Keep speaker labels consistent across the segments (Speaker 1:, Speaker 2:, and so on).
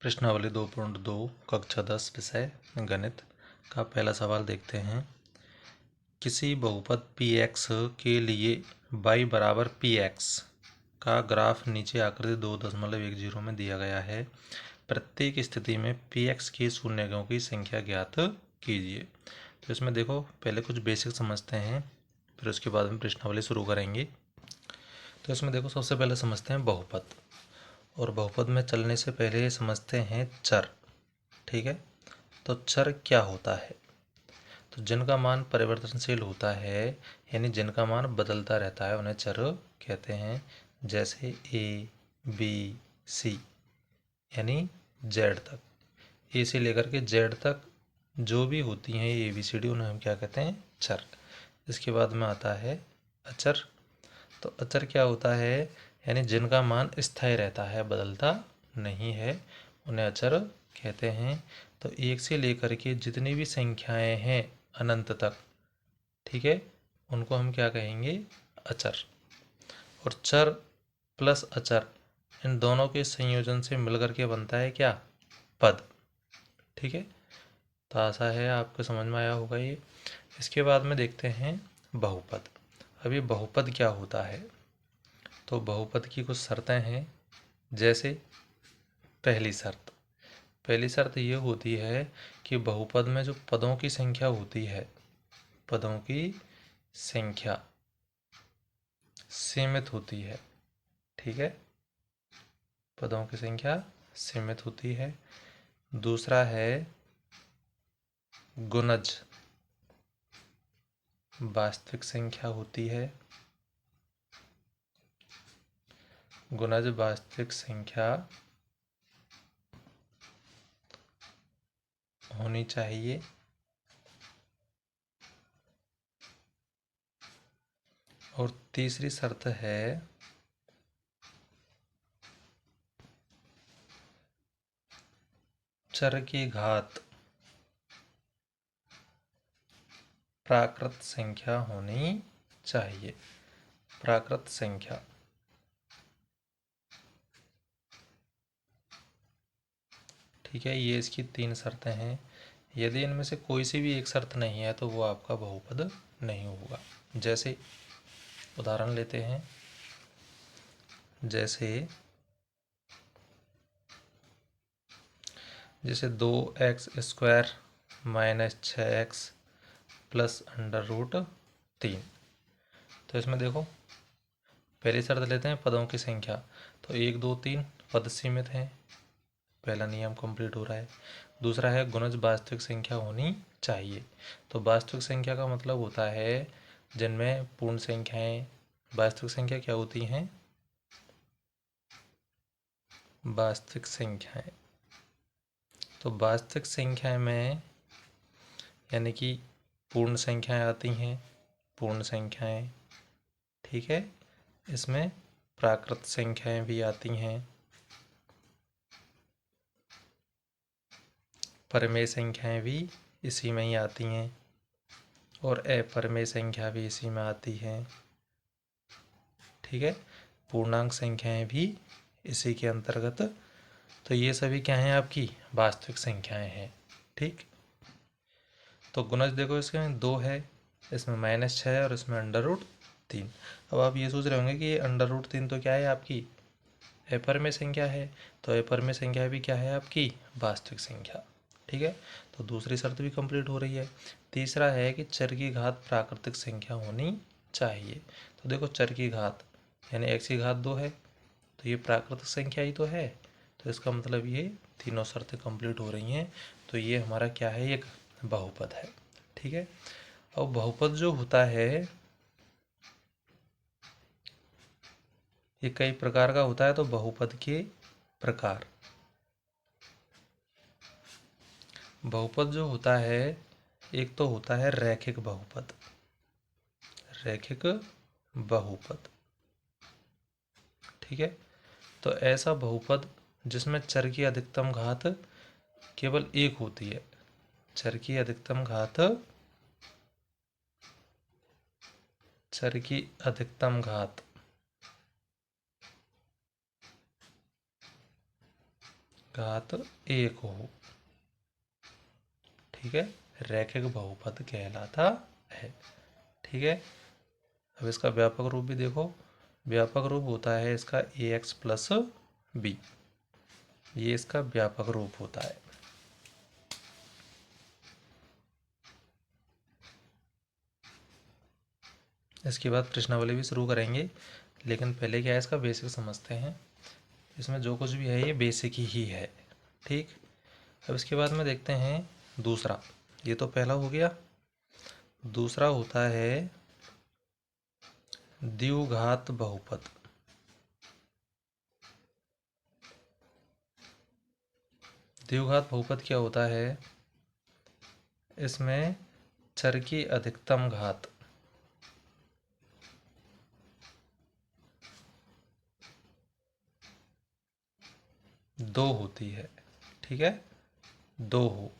Speaker 1: प्रश्नावली 2.2 कक्षा 10 विषय गणित का पहला सवाल देखते हैं। किसी बहुपद px के लिए y बराबर px का ग्राफ नीचे आकृति 2.10 में दिया गया है। प्रत्येक स्थिति में px के शून्यकों की संख्या ज्ञात कीजिए। तो इसमें देखो, पहले कुछ बेसिक समझते हैं, फिर उसके बाद में प्रश्नावली शुरू करेंगे। तो इसमें देखो, सबसे पहले समझते हैं बहुपद, और बहुपद में चलने से पहले ये समझते हैं चर। ठीक है, तो चर क्या होता है? तो जिनका मान परिवर्तनशील होता है, यानी जिनका मान बदलता रहता है, उन्हें चर कहते हैं। जैसे ए, बी, सी, यानी जेड तक, ए से लेकर के जेड तक जो भी होती हैं ए बी सी डी, उन्हें हम क्या कहते हैं? चर। इसके बाद में आता है अचर। तो अचर क्या होता है? यानी जिनका मान स्थायी रहता है, बदलता नहीं है, उन्हें अचर कहते हैं। तो एक से लेकर के जितनी भी संख्याएं हैं अनंत तक, ठीक है, उनको हम क्या कहेंगे? अचर। और चर प्लस अचर, इन दोनों के संयोजन से मिलकर के बनता है क्या? पद। ठीक है, तो आशा है आपको समझ में आया होगा ये। इसके बाद में देखते हैं बहुपद। अब ये बहुपद क्या होता है? तो बहुपद की कुछ शर्तें हैं। जैसे पहली शर्त ये होती है कि बहुपद में जो पदों की संख्या होती है, पदों की संख्या सीमित होती है। ठीक है, पदों की संख्या सीमित होती है। दूसरा है गुणज वास्तविक संख्या होती है। गुणज वास्तविक संख्या होनी चाहिए। और तीसरी शर्त है चर की घात प्राकृत संख्या होनी चाहिए। प्राकृत संख्या। ठीक है, ये इसकी 3 शर्तें हैं। यदि इनमें से कोई सी भी एक शर्त नहीं है तो वो आपका बहुपद नहीं होगा। जैसे उदाहरण लेते हैं, जैसे 2x² माइनस 6x प्लस √3। तो इसमें देखो, पहली शर्त लेते हैं पदों की संख्या। तो 1 2 3 पद सीमित हैं, पहला नियम कंप्लीट हो रहा है। दूसरा है गुणज वास्तविक संख्या होनी चाहिए। तो वास्तविक संख्या का मतलब होता है जिनमें पूर्ण संख्याएं, वास्तविक संख्या क्या होती हैं? वास्तविक संख्याएं। तो वास्तविक संख्या में यानी कि पूर्ण संख्याएं आती हैं, पूर्ण संख्याएं। ठीक है, इसमें प्राकृत संख्याएं भी आती हैं, परमेय संख्याएं भी इसी में ही आती हैं, और अपरमेय संख्या भी इसी में आती है। ठीक है, पूर्णांक संख्याएं भी इसी के अंतर्गत। तो ये सभी क्या हैं? आपकी वास्तविक संख्याएं हैं। ठीक, तो गुणज देखो, इसके 2 है, इसमें -6 है और इसमें √3। अब आप ये सोच रहे होंगे कि ये √3 तो क्या है? आपकी अपरमेय संख्या है। तो अपरमेय संख्या भी क्या है? आपकी वास्तविक संख्या। ठीक है, तो दूसरी शर्त भी कंप्लीट हो रही है। तीसरा है कि चर की घात प्राकृतिक संख्या होनी चाहिए। तो देखो, चर की घात यानी x की घात 2 है, तो ये प्राकृतिक संख्या ही तो है। तो इसका मतलब ये तीनों शर्तें कंप्लीट हो रही हैं, तो ये हमारा क्या है? एक बहुपद है। ठीक है, अब बहुपद जो होता है ये कई प्रकार का होता है। तो बहुपद के प्रकार, बहुपद जो होता है, एक तो होता है रैखिक बहुपद। रैखिक बहुपद, ठीक है, तो ऐसा बहुपद जिसमें चर की अधिकतम घात केवल 1 होती है। चर की अधिकतम घात, चर की अधिकतम घात घात 1 हो। ठीक है, रैखिक बहुपद कहलाता है। ठीक है, अब इसका व्यापक रूप भी देखो। व्यापक रूप होता है इसका ax प्लस बी, ये इसका व्यापक रूप होता है। इसके बाद प्रश्नावली भी शुरू करेंगे, लेकिन पहले क्या है इसका बेसिक समझते हैं। इसमें जो कुछ भी है ये बेसिक ही है। ठीक, अब इसके बाद में देखते हैं दूसरा। ये तो पहला हो गया। दूसरा होता है द्विघात बहुपद। द्विघात बहुपद क्या होता है? इसमें चर की अधिकतम घात दो होती है। ठीक है, दो हो,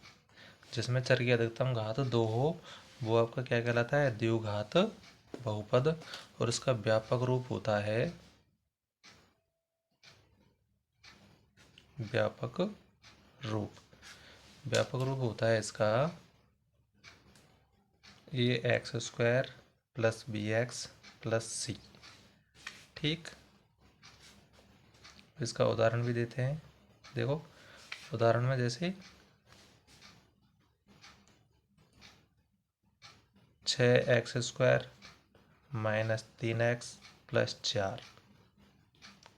Speaker 1: जिसमें चर की अधिकतम घात दो हो, वो आपका क्या कहलाता है? द्विघात बहुपद। और इसका व्यापक रूप होता है व्यापक रूप। व्यापक रूप होता है इसका ये x square plus b x plus c. ठीक, इसका उदाहरण भी देते हैं। देखो उदाहरण में जैसे 6x square minus 3x plus 4।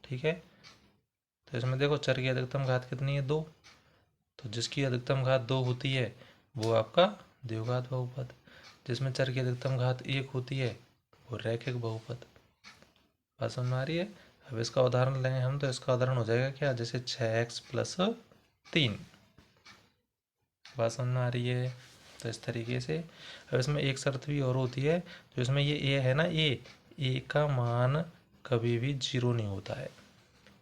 Speaker 1: ठीक है, तो इसमें देखो चर की अधिकतम घात कितनी है? 2। तो जिसकी अधिकतम घात 2 होती है वो आपका द्विघात बहुपद। जिसमें चर की अधिकतम घात 1 होती है वो रैखिक बहुपद। बात समझ में आ रही है? अब इसका उदाहरण लेंगे हम, तो इसका उदाहरण हो जाएगा क्या? जैसे 6x प्लस 3। बात समझ में आ रही है? तो इस तरीके से। अब इसमें एक शर्त भी और होती है, जो इसमें ये ए है ना, ए का मान कभी भी 0 नहीं होता है।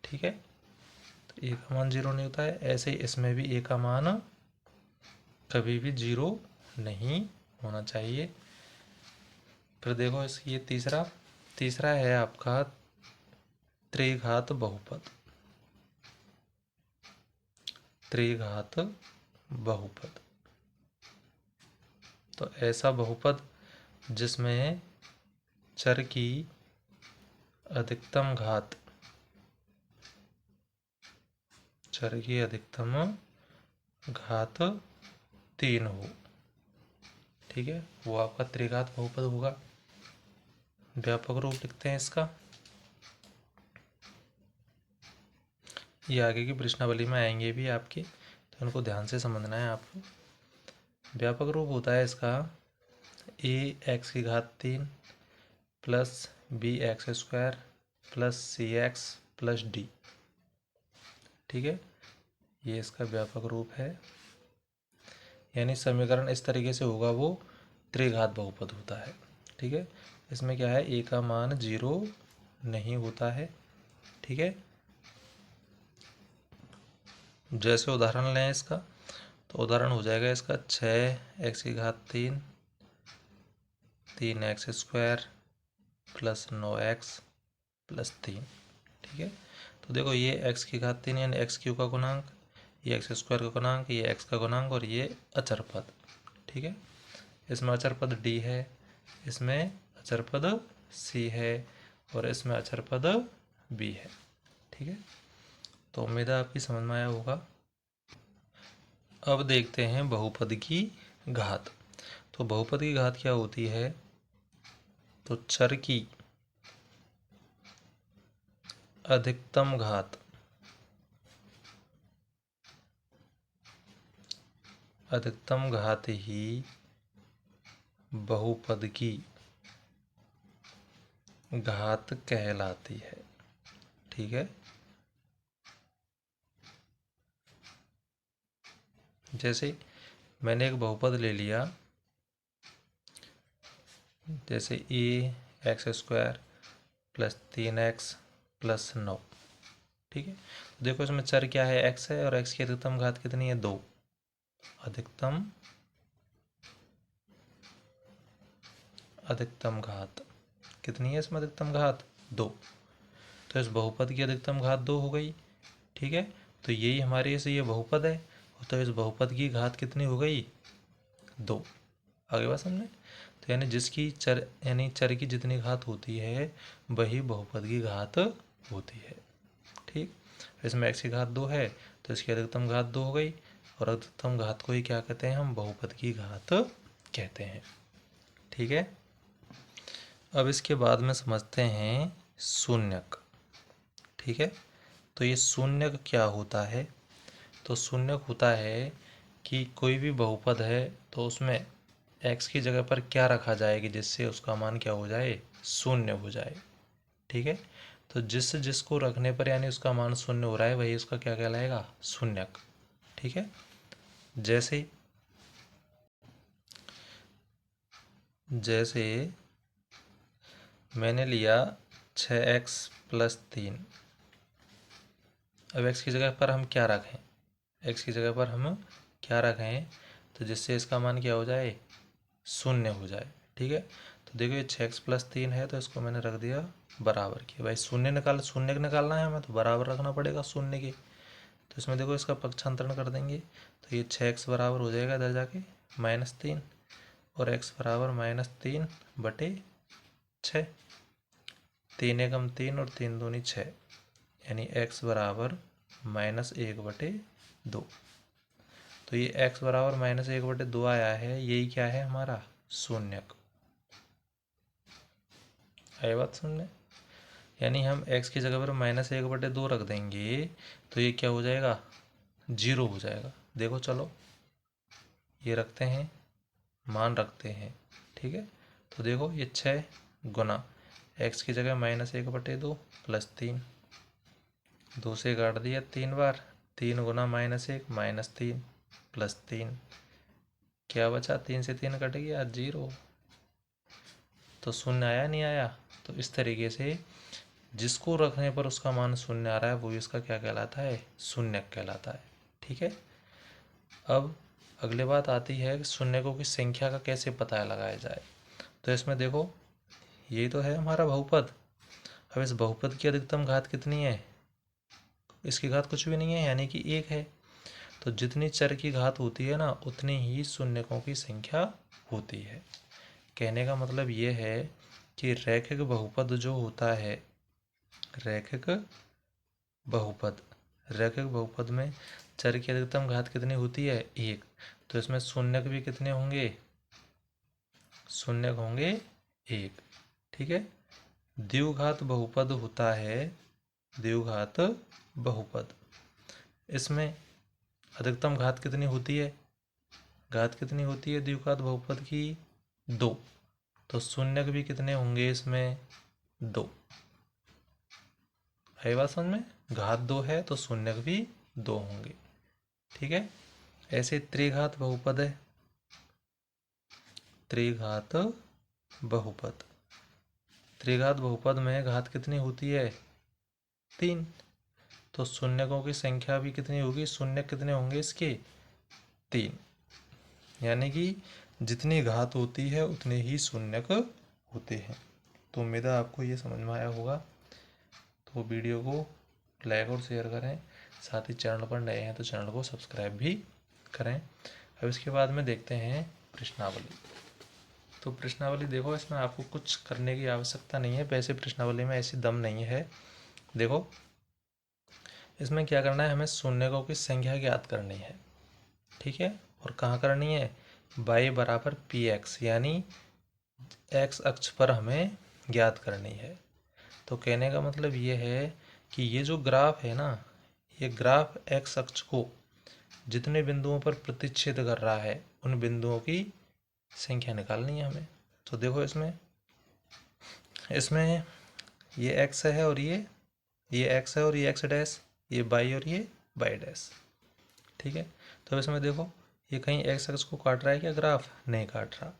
Speaker 1: ठीक है, तो ए का मान 0 नहीं होता है। ऐसे ही इसमें भी ए का मान कभी भी 0 नहीं होना चाहिए। फिर देखो इस ये तीसरा है आपका त्रिघात बहुपद। त्रिघात बहुपद तो ऐसा बहुपद जिसमें चर की अधिकतम घात चर की अधिकतम घात 3 हो। ठीक है, वो आपका त्रिघात बहुपद होगा। व्यापक रूप लिखते हैं इसका। ये आगे की प्रश्नावली में आएंगे भी आपके, तो उनको ध्यान से समझना है आपको। व्यापक रूप होता है इसका ए एक्स की घात 3 plus b x square plus c x plus d. ठीक है, ये इसका व्यापक रूप है। यानी समीकरण इस तरीके से होगा, वो त्रिघात बहुपद होता है। ठीक है, इसमें क्या है? ए का मान 0 नहीं होता है। ठीक है, जैसे उदाहरण लें इसका, तो उदाहरण हो जाएगा इसका 6x की घात 3 3x square plus 9x plus 3। ठीक है, तो देखो ये x की घात 3 यानी एक्स क्यू का गुणांक, ये एक्स स्क्वायर का गुणांक, ये x का गुणांक और ये अचर पद। ठीक है, इसमें अचर पद d है, इसमें अचर पद c है और इसमें अचर पद b है। ठीक है, तो उम्मीद है आपकी समझ में आया होगा। अब देखते हैं बहुपद की घात। तो बहुपद की घात क्या होती है? तो चर की अधिकतम घात ही बहुपद की घात कहलाती है। ठीक है, जैसे मैंने एक बहुपद ले लिया, जैसे a x square plus 3x plus 9। ठीक है, तो देखो इसमें चर क्या है? x है, और x की अधिकतम घात कितनी है? 2। अधिकतम घात कितनी है इसमें? अधिकतम घात 2। तो इस बहुपद की अधिकतम घात 2 हो गई। ठीक है, तो यही हमारे से ये बहुपद है, तो इस बहुपद की घात कितनी हो गई? 2। आगे बात समझे? तो यानी चर की जितनी घात होती है वही बहुपद की घात होती है। ठीक, इसमें x की घात 2 है तो इसकी अधिकतम घात 2 हो गई, और अधिकतम घात को ही क्या कहते हैं? हम बहुपद की घात कहते हैं। ठीक है, अब इसके बाद में समझते हैं शून्यक। ठीक है, तो ये शून्यक क्या होता है? तो शून्यक होता है कि कोई भी बहुपद है तो उसमें x की जगह पर क्या रखा जाएगी जिससे उसका मान क्या हो जाए? शून्य हो जाए। ठीक है, तो जिसको रखने पर यानी उसका मान शून्य हो रहा है वही उसका क्या कहलाएगा? शून्यक। ठीक है, जैसे जैसे मैंने लिया 6x+3। अब x की जगह पर हम क्या रखें? x की जगह पर हम क्या रखें तो जिससे इसका मान क्या हो जाए? शून्य हो जाए। ठीक है, तो देखो ये 6x+3 है तो इसको मैंने रख दिया बराबर के। भाई शून्य निकालना है हमें तो बराबर रखना पड़ेगा शून्य के। तो इसमें देखो इसका पक्षांतरण कर देंगे तो ये 6x बराबर हो जाएगा इधर जाके -3, और x बराबर -3/6। 3 एकम 3 और 3 दूनी 6, यानी x बराबर -1/2। तो ये x बराबर -1/2 आया है, यही क्या है हमारा? शून्यक। है बात सुनने? यानी हम x की जगह पर -1/2 रख देंगे तो ये क्या हो जाएगा? 0 हो जाएगा। देखो चलो ये रखते हैं, मान रखते हैं। ठीक है, तो देखो ये 6 गुना x की जगह -1/2 +3, 2 से काट दिया 3 बार, 3 गुना -1 -3 +3, क्या बचा? 3 से 3 कट गया 0। तो शून्य आया नहीं आया? तो इस तरीके से जिसको रखने पर उसका मान शून्य आ रहा है वो इसका क्या कहलाता है? शून्यक कहलाता है। ठीक है, अब अगली बात आती है कि शून्यकों की संख्या का कैसे पता लगाया जाए। तो इसमें देखो यही तो है हमारा बहुपद। अब इस बहुपद की अधिकतम घात कितनी है? इसकी घात कुछ भी नहीं है, यानी कि 1 है। तो जितनी चर की घात होती है ना उतनी ही शून्यकों की संख्या होती है। कहने का मतलब ये है कि रैखिक बहुपद जो होता है, रैखिक बहुपद में चर की अधिकतम घात कितनी होती है? 1। तो इसमें शून्यक भी कितने होंगे? शून्यक होंगे 1। ठीक है, द्विघात बहुपद होता है, द्विघात बहुपद। इसमें अधिकतम घात कितनी होती है? घात कितनी होती है द्विघात बहुपद की? 2। तो शून्यक भी कितने होंगे इसमें? 2। है बात समझ में? घात 2 है तो शून्यक भी 2 होंगे। ठीक है, ऐसे त्रिघात बहुपद है, त्रिघात बहुपद। त्रिघात बहुपद में घात कितनी होती है? 3। तो शून्यकों की संख्या भी कितनी होगी? शून्य कितने होंगे इसके? 3। यानी कि जितनी घात होती है उतने ही शून्यक होते हैं। तो उम्मीद है आपको ये समझ में आया होगा। तो वीडियो को लाइक और शेयर करें, साथ ही चैनल पर नए हैं तो चैनल को सब्सक्राइब भी करें। अब इसके बाद में देखते हैं प्रश्नावली। तो प्रश्नावली देखो इसमें आपको कुछ करने की आवश्यकता नहीं है, वैसे प्रश्नावली में ऐसी दम नहीं है। देखो इसमें क्या करना है, हमें शून्यकों की संख्या ज्ञात करनी है। ठीक है, और कहाँ करनी है? y बराबर px, यानी x अक्ष पर हमें ज्ञात करनी है। तो कहने का मतलब ये है कि ये जो ग्राफ है ना, ये ग्राफ x अक्ष को जितने बिंदुओं पर प्रतिच्छेद कर रहा है उन बिंदुओं की संख्या निकालनी है हमें। तो देखो इसमें ये x है और ये x है और ये x डैश, ये y और ये y डैश। ठीक है, तो इसमें देखो ये कहीं x अक्ष को काट रहा है क्या ग्राफ? नहीं काट रहा।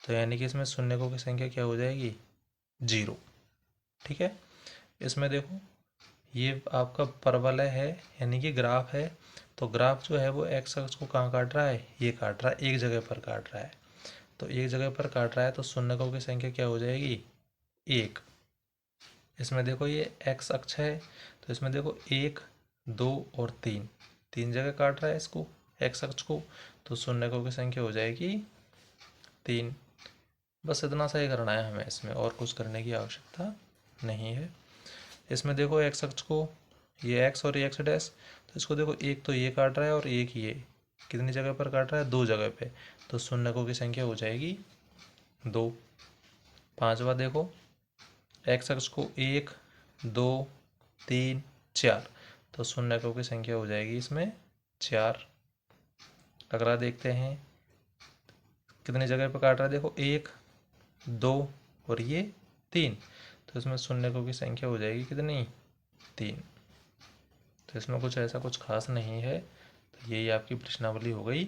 Speaker 1: तो यानी कि इसमें शून्यकों की संख्या क्या हो जाएगी? 0। ठीक है, इसमें देखो ये आपका परवलय है यानी कि ग्राफ है, तो ग्राफ जो है वो x अक्ष को कहाँ काट रहा है? ये काट रहा है, एक जगह पर काट रहा है। तो एक जगह पर काट रहा है तो शून्यकों की संख्या क्या हो जाएगी? 1। इसमें देखो ये x अक्ष है तो इसमें देखो 1 2 और 3, 3 जगह काट रहा है इसको, एक्स अक्ष को, तो शून्यकों की संख्या हो जाएगी 3। बस इतना सा ही करना है हमें, इसमें और कुछ करने की आवश्यकता नहीं है। इसमें देखो एक्स अक्ष को, ये एक्स और ये एक्स डैश, तो इसको देखो एक तो ये काट रहा है और एक ये, कितनी जगह पर काट रहा है, 2 जगह पे, तो शून्यकों की संख्या हो जाएगी 2। पांचवा देखो, एक्स अक्ष को 1 2 3 4, तो शून्यकों की संख्या हो जाएगी इसमें 4। अगला देखते हैं, कितनी जगह पर काट रहा है, देखो 1 2 और ये 3, तो इसमें शून्यकों की संख्या हो जाएगी कितनी, 3। तो इसमें कुछ ऐसा कुछ खास नहीं है। तो यही आपकी प्रश्नावली हो गई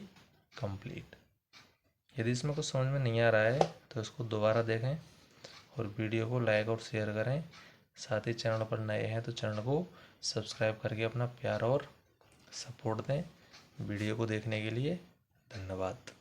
Speaker 1: कंप्लीट। यदि इसमें कुछ समझ में नहीं आ रहा है तो इसको दोबारा देखें और वीडियो को लाइक और शेयर करें। साथ ही चैनल पर नए हैं तो चैनल को सब्सक्राइब करके अपना प्यार और सपोर्ट दें। वीडियो को देखने के लिए धन्यवाद।